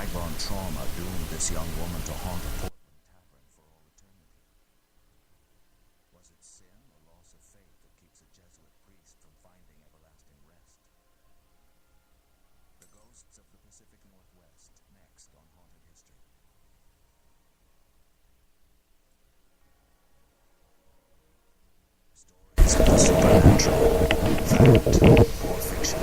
high-born trauma doomed this young woman to haunt a Portland tavern for all eternity? Was it sin or loss of faith that keeps a Jesuit priest from finding everlasting rest? The ghosts of the Pacific Northwest, next on Haunted History. Stories of the supernatural, fact or fiction.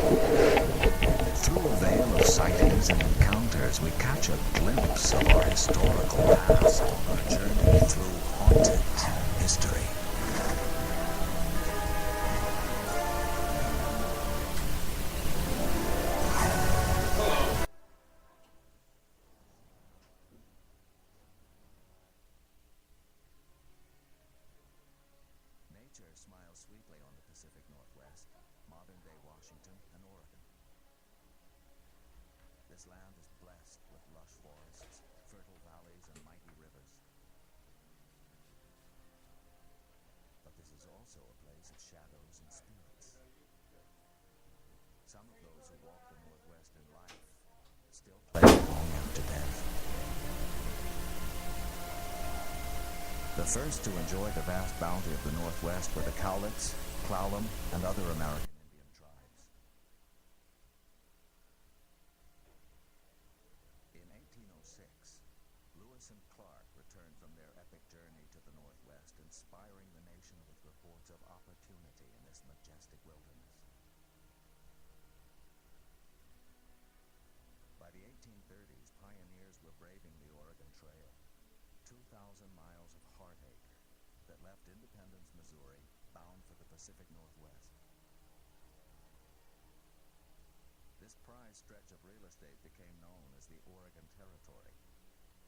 Through a veil of sightings and encounters, we catch a glimpse of our historical past on a journey through haunted history. Nature smiles sweetly on the Pacific Northwest, modern-day Washington and Oregon. This land is blessed with lush forests, fertile valleys, and mighty rivers. But this is also a place of shadows and spirits. Some of those who walk the Northwest in life still play long after death. The first to enjoy the vast bounty of the Northwest were the Cowlitz, Clallam, and other American Indian tribes. In 1806, Lewis and Clark returned from their epic journey to the Northwest, inspiring the nation with reports of opportunity in this majestic wilderness. By the 1830s, pioneers were braving the Oregon Trail, 2,000 miles of heartache that left Independence, Missouri, bound for the Pacific Northwest. This prized stretch of real estate became known as the Oregon Territory,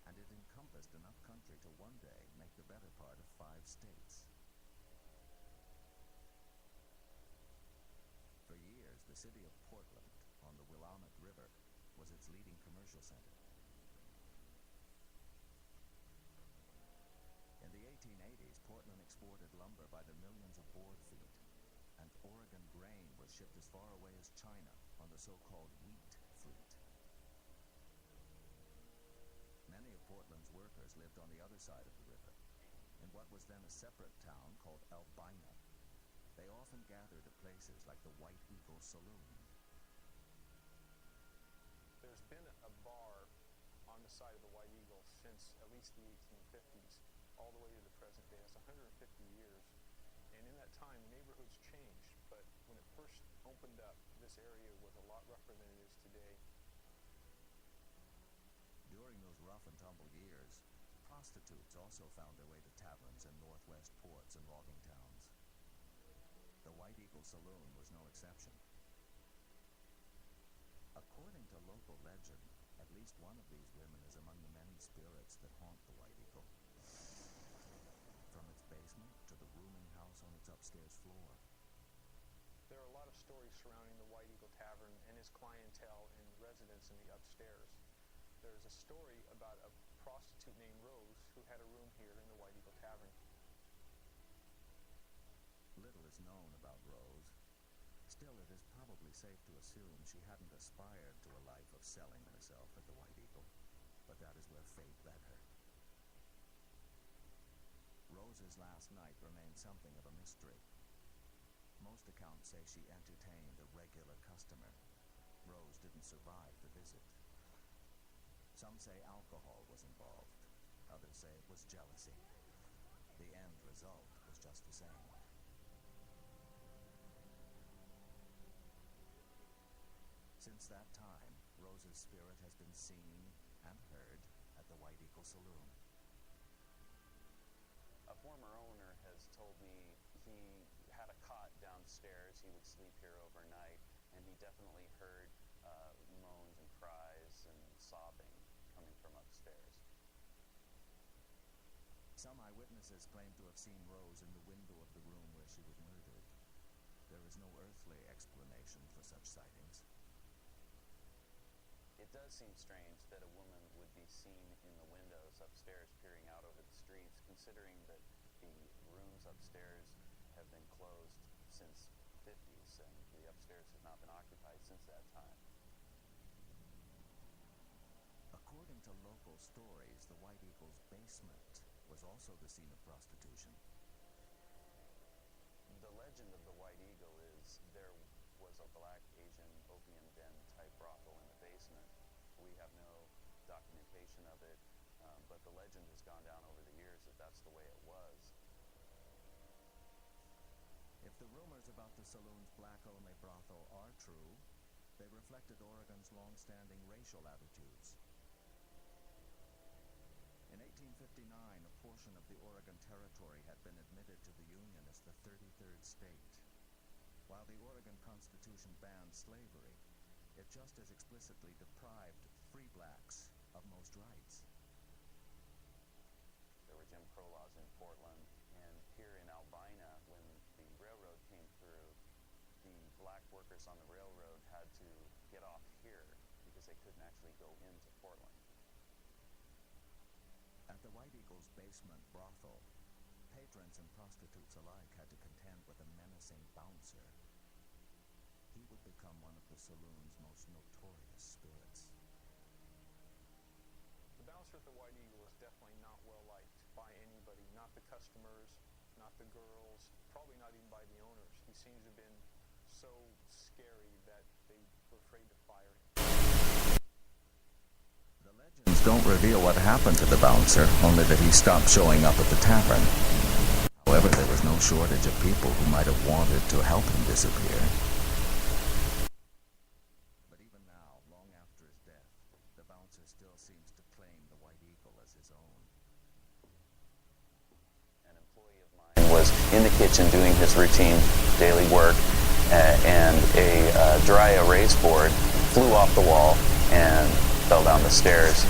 and it encompassed enough country to one day make the better part of 5 states. For years, the city of Portland, on the Willamette River, was its leading commercial center. In the 1880s, Portland exported lumber by the millions of board feet, and Oregon grain was shipped as far away as China on the so-called wheat fleet. Many of Portland's workers lived on the other side of the river, in what was then a separate town called Albina. They often gathered at places like the White Eagle Saloon. There's been a bar on the side of the White Eagle since at least the 1850s, all the way to the present day. That's 150 years. And in that time, the neighborhood's changed, but when it first opened up, this area was a lot rougher than it is today. During those rough and tumble years, prostitutes also found their way to taverns in Northwest ports and logging towns. The White Eagle Saloon was no exception. According to local legend, at least one of these women is among the many spirits that haunt the White Eagle. From its basement to the rooming house on its upstairs floor. There are a lot of stories surrounding the White Eagle Tavern and its clientele and residents in the upstairs. There's a story about a prostitute named Rose who had a room here in the White Eagle Tavern. Little is known about Rose. Still, it is probably safe to assume she hadn't aspired to a life of selling herself at the White Eagle, but that is where fate led her. Rose's last night remained something of a mystery. Most accounts say she entertained a regular customer. Rose didn't survive the visit. Some say alcohol was involved. Others say it was jealousy. The end result was just the same. Since that time, Rose's spirit has been seen and heard at the White Eagle Saloon. A former owner has told me he had a cot downstairs. He would sleep here overnight, and he definitely heard moans and cries and sobbing coming from upstairs. Some eyewitnesses claim to have seen Rose in the window of the room where she was murdered. There is no earthly explanation for such sightings. It does seem strange that a woman would be seen in the windows upstairs peering out over the streets, considering that the rooms upstairs have been closed since 50s and the upstairs has not been occupied since that time. to local stories, the White Eagle's basement was also the scene of prostitution. The legend of the White Eagle is there was a black Asian opium den type brothel in the basement. We have no documentation of it, but the legend has gone down over the years that that's the way it was. If the rumors about the saloon's black-only brothel are true, they reflected Oregon's long-standing racial attitudes. In 1859, a portion of the Oregon Territory had been admitted to the Union as the 33rd state. While the Oregon Constitution banned slavery, it just as explicitly deprived free blacks of most rights. There were Jim Crow laws in Portland, and here in Albina, when the railroad came through, the black workers on the railroad had to get off here because they couldn't actually go into Portland. At the White Eagle's basement brothel, patrons and prostitutes alike had to contend with a menacing bouncer. He would become one of the saloon's most notorious spirits. The bouncer at the White Eagle is definitely not well liked by anybody, not the customers, not the girls, probably not even by the owners. He seems to have been so scary that they were afraid to fire him. The legends don't reveal what happened to the bouncer, only that he stopped showing up at the tavern. However, there was no shortage of people who might have wanted to help him disappear. But even now, long after his death, the bouncer still seems to claim the White Eagle as his own. An employee of mine was in the kitchen doing his routine daily work, and a dry erase board flew off the wall and fell down the stairs.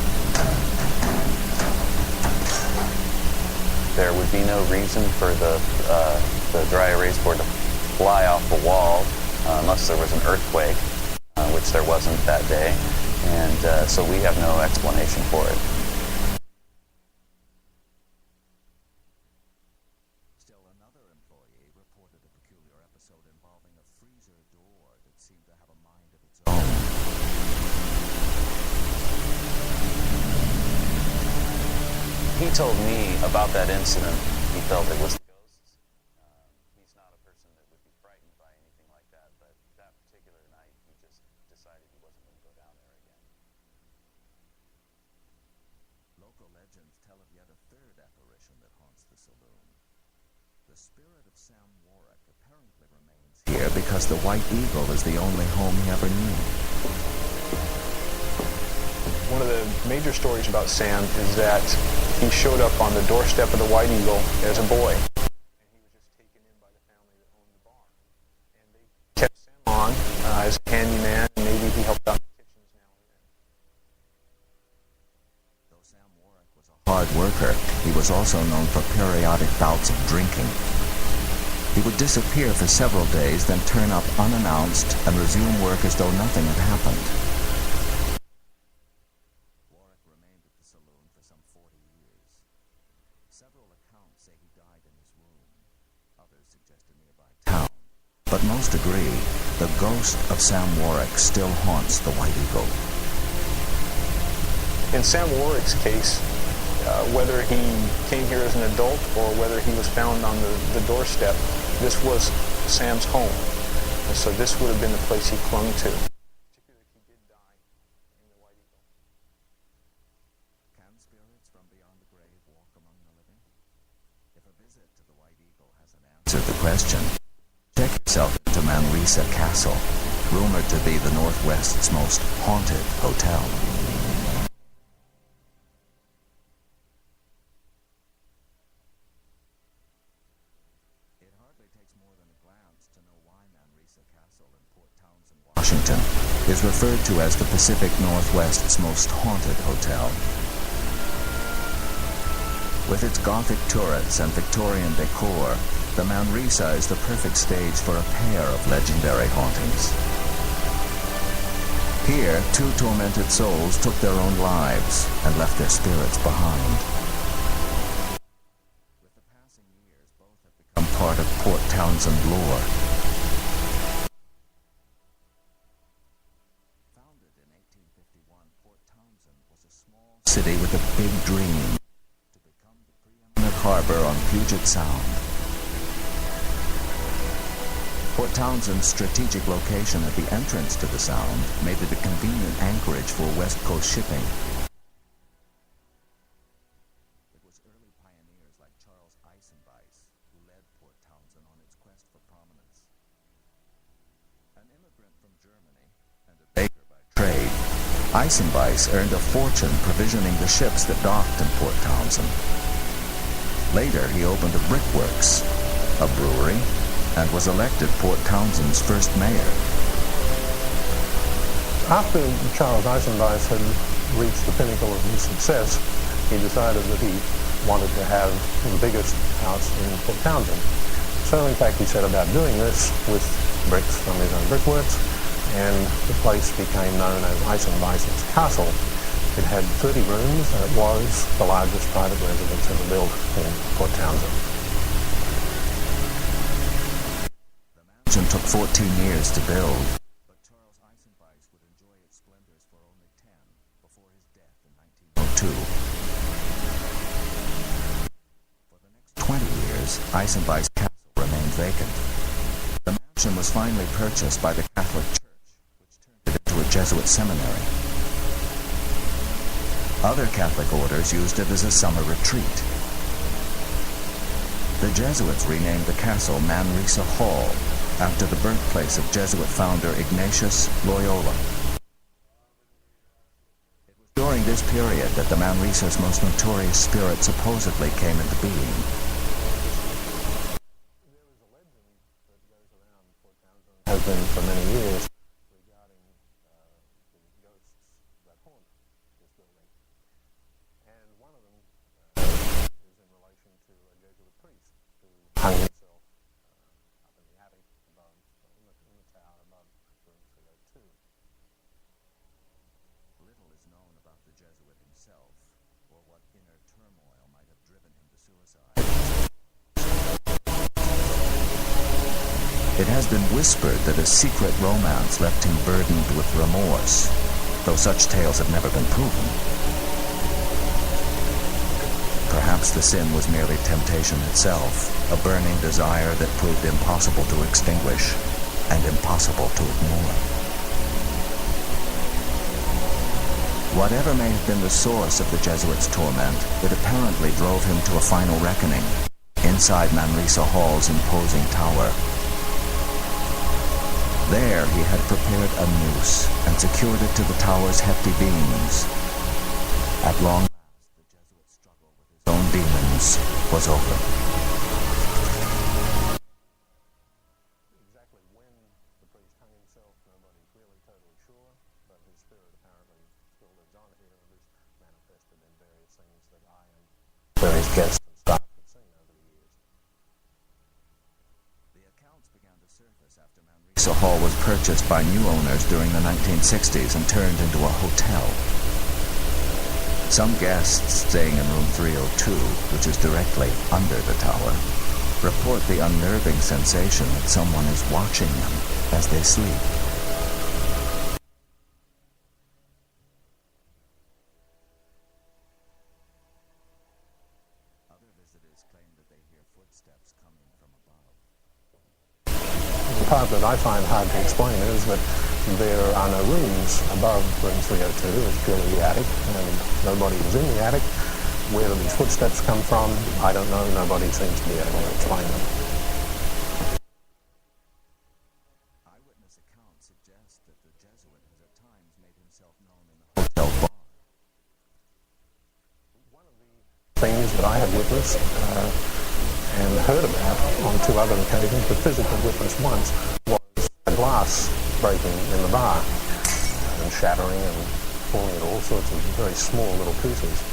There would be no reason for the dry erase board to fly off the wall unless there was an earthquake, which there wasn't that day, and so we have no explanation for it. Still, another employee reported a peculiar episode involving a freezer door that seemed to have a mind of its own. He told me about that incident. He felt it was ghosts. He's not a person that would be frightened by anything like that, but that particular night he just decided he wasn't going to go down there again. Local legends tell of yet a third apparition that haunts the saloon. The spirit of Sam Warwick apparently remains here because the White Eagle is the only home he ever knew. One of the major stories about Sam is that he showed up on the doorstep of the White Eagle as a boy. And he was just taken in by the family that owned the bar. And they kept Sam on as a handyman. Maybe he helped out in the kitchens now and then. Though Sam Warwick was a hard worker, he was also known for periodic bouts of drinking. He would disappear for several days, then turn up unannounced and resume work as though nothing had happened. Warwick remained at the saloon for some 40 years. Several accounts say he died in his room. Others suggest a nearby town. But most agree the ghost of Sam Warwick still haunts the White Eagle. In Sam Warwick's case, whether he came here as an adult or whether he was found on the doorstep, this was Sam's home. And so this would have been the place he clung to. Particularly if he did die in the White Eagle. Can spirits from beyond the grave walk among the living? If a visit to the White Eagle hasn't answered the question, check yourself into Manresa Castle, rumored to be the Northwest's most haunted hotel. It hardly takes more than a glance to know why Manresa Castle in Port Townsend, Washington, is referred to as the Pacific Northwest's most haunted hotel. With its Gothic turrets and Victorian decor, the Manresa is the perfect stage for a pair of legendary hauntings. Here, two tormented souls took their own lives and left their spirits behind. With the passing years, both have become part of Port Townsend lore. Founded in 1851, Port Townsend was a small city with a big dream to become the preeminent harbor on Puget Sound. Port Townsend's strategic location at the entrance to the Sound made it a convenient anchorage for West Coast shipping. It was early pioneers like Charles Eisenbeis who led Port Townsend on its quest for prominence. An immigrant from Germany and a baker by trade, Eisenbeis earned a fortune provisioning the ships that docked in Port Townsend. Later, he opened a brickworks, a brewery, and was elected Port Townsend's first mayor. After Charles Eisenbeis had reached the pinnacle of his success, he decided that he wanted to have the biggest house in Port Townsend. So in fact he set about doing this with bricks from his own brickworks, and the place became known as Eisenbeis's Castle. It had 30 rooms and it was the largest private residence ever built in Port Townsend. The mansion took 14 years to build, but Charles Eisenbeis would enjoy its splendors for only 10 before his death in 1902. For the next 20 years, Eisenbeis Castle remained vacant. The mansion was finally purchased by the Catholic Church, which turned it into a Jesuit seminary. Other Catholic orders used it as a summer retreat. The Jesuits renamed the castle Manresa Hall, after the birthplace of Jesuit founder Ignatius Loyola. It was during this period that the Manresa's most notorious spirit supposedly came into being. There is a legend that goes around Port Townsend, has been for many years, regarding the ghosts that haunt this building. And one of them is in relation to a Jesuit priest who hung himself up in the attic above, in the tower above room 302. Little is known about the Jesuit himself, or what inner turmoil might have driven him to suicide. It has been whispered that a secret romance left him burdened with remorse, though such tales have never been proven. Perhaps the sin was merely temptation itself, a burning desire that proved impossible to extinguish and impossible to ignore. Whatever may have been the source of the Jesuit's torment, it apparently drove him to a final reckoning inside Manresa Hall's imposing tower. There he had prepared a noose and secured it to the tower's hefty beams. At long demons was over. Exactly when the priest hung himself, nobody's really totally sure, but his spirit apparently still lives on here and is manifested in various things that I and various guests and staff have seen over the years. The accounts began to surface after Manresa Hall was purchased by new owners during the 1960s and turned into a hotel. Some guests staying in room 302, which is directly under the tower, report the unnerving sensation that someone is watching them as they sleep. Other visitors claim that they hear footsteps coming from above. The part that I find hard to explain is that there are no rooms above room 302, it's purely the attic, and nobody is in the attic. Where do these footsteps come from? I don't know, nobody seems to be able to explain them. Eyewitness accounts suggest that the Jesuit has at times made himself known in the hotel bar. One of the things that I have witnessed and heard about on two other occasions, but physically witnessed once, was a glass breaking in the bar and shattering and falling into all sorts of very small little pieces.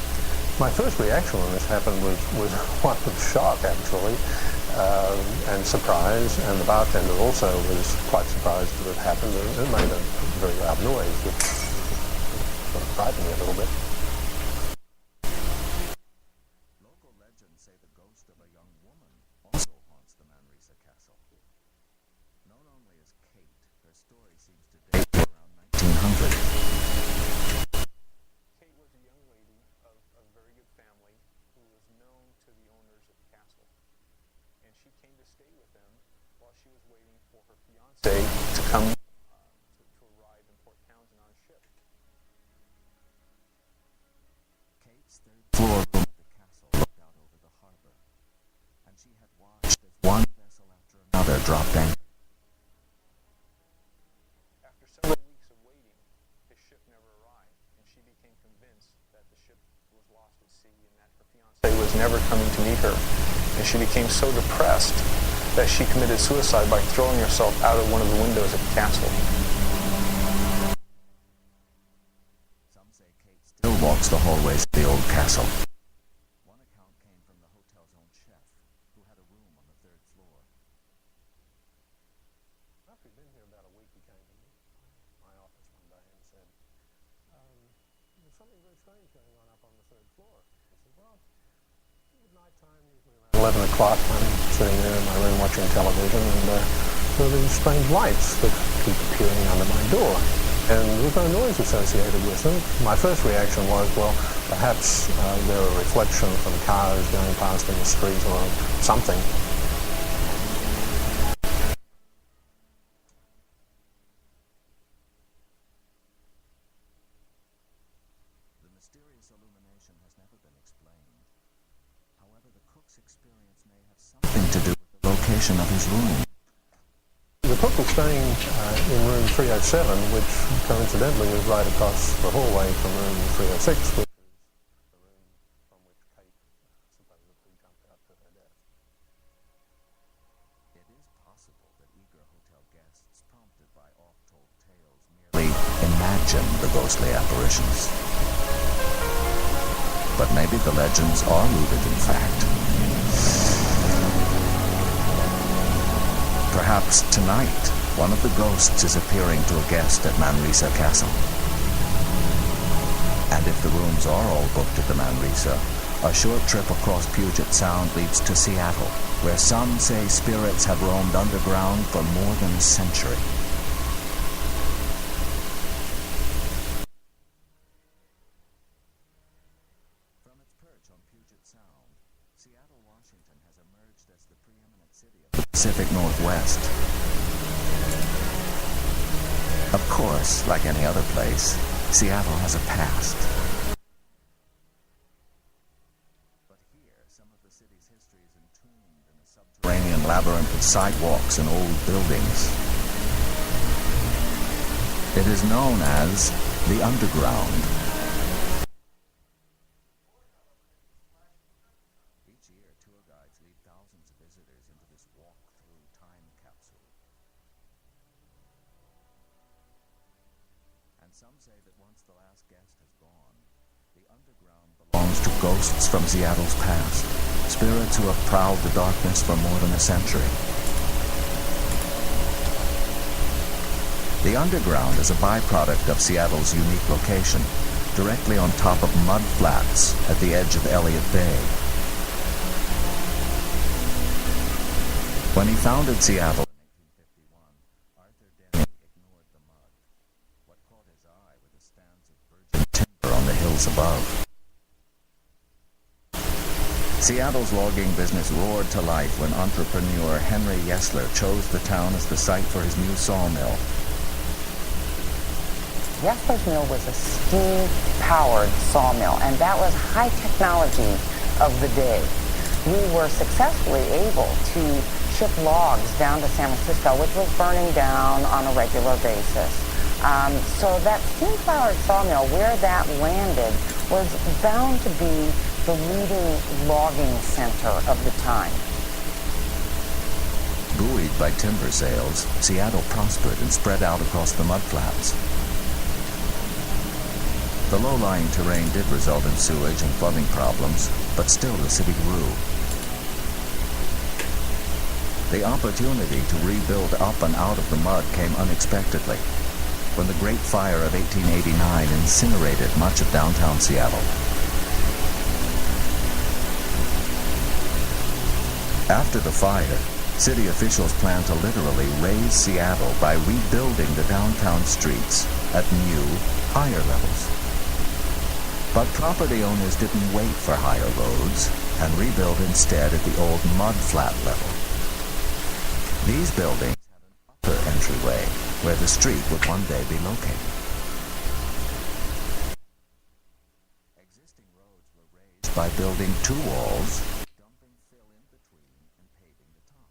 My first reaction when this happened was one of shock, actually, and surprise, and the bartender also was quite surprised that it happened. It made a very loud noise, which sort of frightened me a little bit. Local legends say the ghost of a young woman also haunts the Manresa Castle. Known only as Kate, her story seems to date to around 1900. This third-floor room of the castle looked out over the harbor, and she had watched as one vessel after another dropped anchor. After several weeks of waiting, his ship never arrived, and she became convinced that the ship was lost at sea and that her fiancé was never coming to meet her. And she became so depressed that she committed suicide by throwing herself out of one of the windows at the castle. Some say Kate still walks the hallways of the old castle. One account came from the hotel's own chef, who had a room on the third floor. After he'd been here about a week, he came to my office one day and said, there's something very strange going on up on the third floor. I said, well, at night time, usually around 11 o'clock, I'm sitting there in my room watching television, and there are these strange lights that keep appearing under my door. And there's no noise associated with them. My first reaction was, well, perhaps they're a reflection from cars going past in the street or something. The mysterious illumination has never been explained. However, the cook's experience may have something to do with the location of his room. The cook was staying in room 307, which coincidentally was right across the hallway from room 306, which is the room from which Kate supposedly jumped out to her death. It is possible that eager hotel guests, prompted by oft-told tales, merely imagine the ghostly apparitions. But maybe the legends are rooted in fact. Perhaps tonight, one of the ghosts is appearing to a guest at Manresa Castle. And if the rooms are all booked at the Manresa, a short trip across Puget Sound leads to Seattle, where some say spirits have roamed underground for more than a century. From its perch on Puget Sound, Seattle, Washington has emerged as the preeminent city of the Pacific Northwest. Of course, like any other place, Seattle has a past. But here, some of the city's history is entombed in a subterranean labyrinth of sidewalks and old buildings. It is known as the Underground. Each year, tour guides lead thousands of visitors into this walk-through time capsule. And some say that once the last guest has gone, the underground belongs to ghosts from Seattle's past, spirits who have prowled the darkness for more than a century. The underground is a byproduct of Seattle's unique location, directly on top of mud flats at the edge of Elliott Bay. When he founded Seattle in 1851, Arthur Denny ignored the mud. What caught his eye were the stands of virgin timber on the hills above. Seattle's logging business roared to life when entrepreneur Henry Yesler chose the town as the site for his new sawmill. Yesler's mill was a steam-powered sawmill, and that was high technology of the day. We were successfully able to ship logs down to San Francisco, which was burning down on a regular basis. So that steam-powered sawmill, where that landed, was bound to be the leading logging center of the time. Buoyed by timber sales, Seattle prospered and spread out across the mudflats. The low-lying terrain did result in sewage and flooding problems, but still the city grew. The opportunity to rebuild up and out of the mud came unexpectedly, when the Great Fire of 1889 incinerated much of downtown Seattle. After the fire, city officials planned to literally raise Seattle by rebuilding the downtown streets at new, higher levels. But property owners didn't wait for higher roads and rebuilt instead at the old mudflat level. These buildings had an upper entryway where the street would one day be located. Existing roads were by building two walls, dumping fill in between, and paving the top.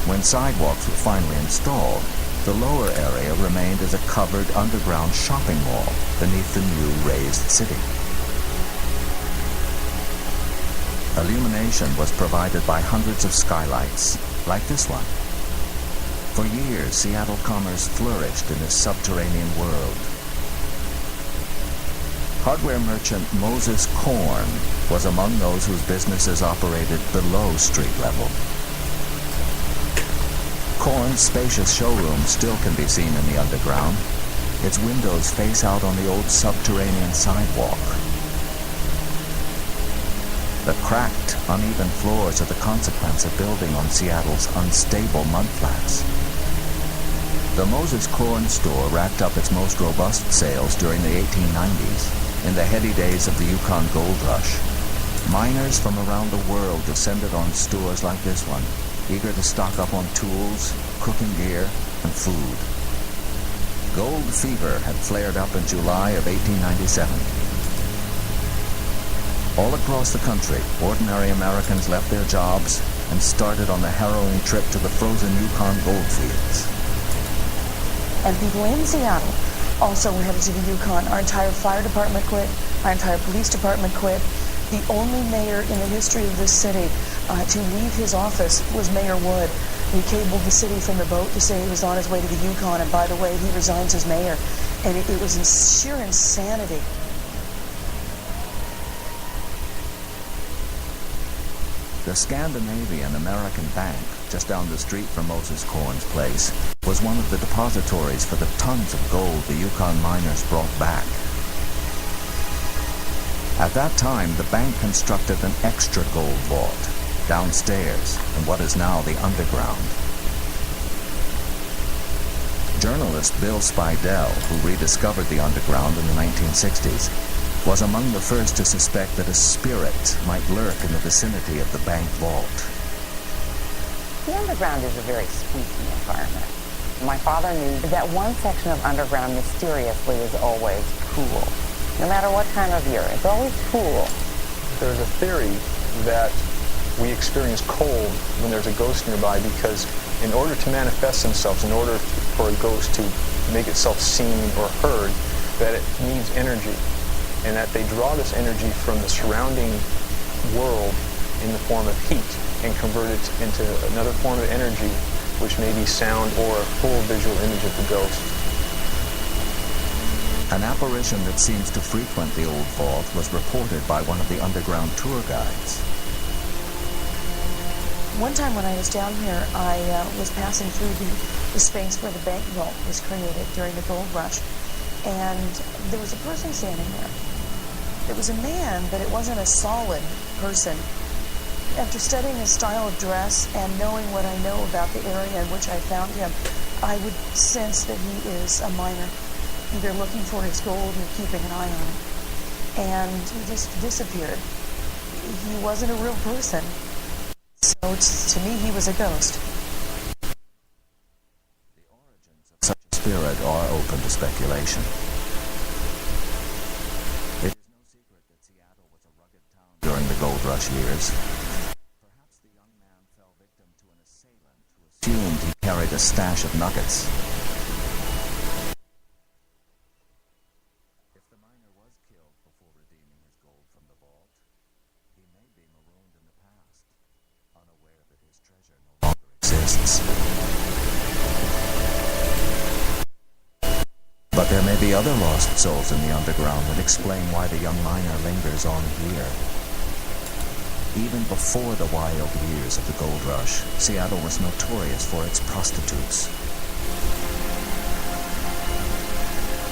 When sidewalks were finally installed, the lower area remained as a covered underground shopping mall beneath the new raised city. Illumination was provided by hundreds of skylights, like this one. For years, Seattle commerce flourished in this subterranean world. Hardware merchant Moses Korn was among those whose businesses operated below street level. Korn's spacious showroom still can be seen in the underground. Its windows face out on the old subterranean sidewalk. The cracked, uneven floors are the consequence of building on Seattle's unstable mudflats. The Moses Korn store racked up its most robust sales during the 1890s, in the heady days of the Yukon Gold Rush. Miners from around the world descended on stores like this one, eager to stock up on tools, cooking gear, and food. Gold fever had flared up in July of 1897. All across the country, ordinary Americans left their jobs and started on the harrowing trip to the frozen Yukon goldfields. And people in Seattle also headed to the Yukon. Our entire fire department quit. Our entire police department quit. The only mayor in the history of this city to leave his office was Mayor Wood. He cabled the city from the boat to say he was on his way to the Yukon, and by the way, he resigns as mayor. And it was in sheer insanity. The Scandinavian American Bank, just down the street from Moses Korn's place, was one of the depositories for the tons of gold the Yukon miners brought back. At that time, the bank constructed an extra gold vault downstairs in what is now the underground. Journalist Bill Spidell, who rediscovered the underground in the 1960s, was among the first to suspect that a spirit might lurk in the vicinity of the bank vault. The underground is a very spooky environment. My father knew that one section of underground mysteriously is always cool. No matter what time of year, it's always cool. There's a theory that we experience cold when there's a ghost nearby because in order to manifest themselves, in order for a ghost to make itself seen or heard, that it needs energy, and that they draw this energy from the surrounding world in the form of heat and convert it into another form of energy, which may be sound or a full visual image of the ghost. An apparition that seems to frequent the old vault was reported by one of the underground tour guides. One time when I was down here, I was passing through the space where the bank vault was created during the gold rush, and there was a person standing there. It was a man, but it wasn't a solid person. After studying his style of dress and knowing what I know about the area in which I found him, I would sense that he is a miner, either looking for his gold or keeping an eye on it. And he just disappeared. He wasn't a real person. So to me, he was a ghost. The origins of such a spirit are open to speculation. It is no secret that Seattle was a rugged town during the gold rush years. Perhaps the young man fell victim to an assailant who assumed he carried a stash of nuggets. If the miner was killed before redeeming his gold from the vault, he may be marooned in the past, unaware that his treasure no longer exists. But there may be other lost souls in the underground that explain why the young miner lingers on here. Even before the wild years of the gold rush, Seattle was notorious for its prostitutes.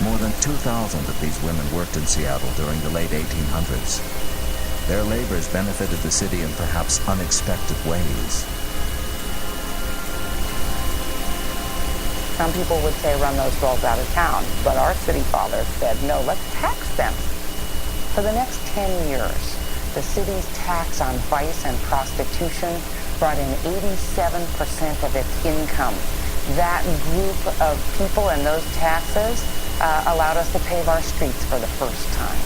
More than 2,000 of these women worked in Seattle during the late 1800s. Their labors benefited the city in perhaps unexpected ways. Some people would say run those girls out of town, but our city fathers said, no, let's tax them. For the next 10 years, the city's tax on vice and prostitution brought in 87% of its income. That group of people and those taxes allowed us to pave our streets for the first time.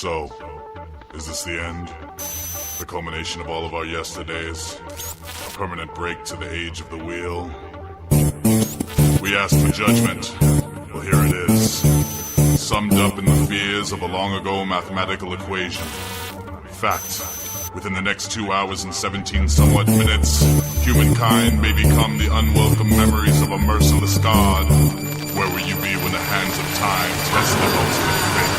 So, is this the end? The culmination of all of our yesterdays? A permanent break to the age of the wheel? We asked for judgment. Well, here it is. Summed up in the fears of a long-ago mathematical equation. Fact. Within the next 2 hours and 17 somewhat minutes, humankind may become the unwelcome memories of a merciless God. Where will you be when the hands of time test the ultimate fate?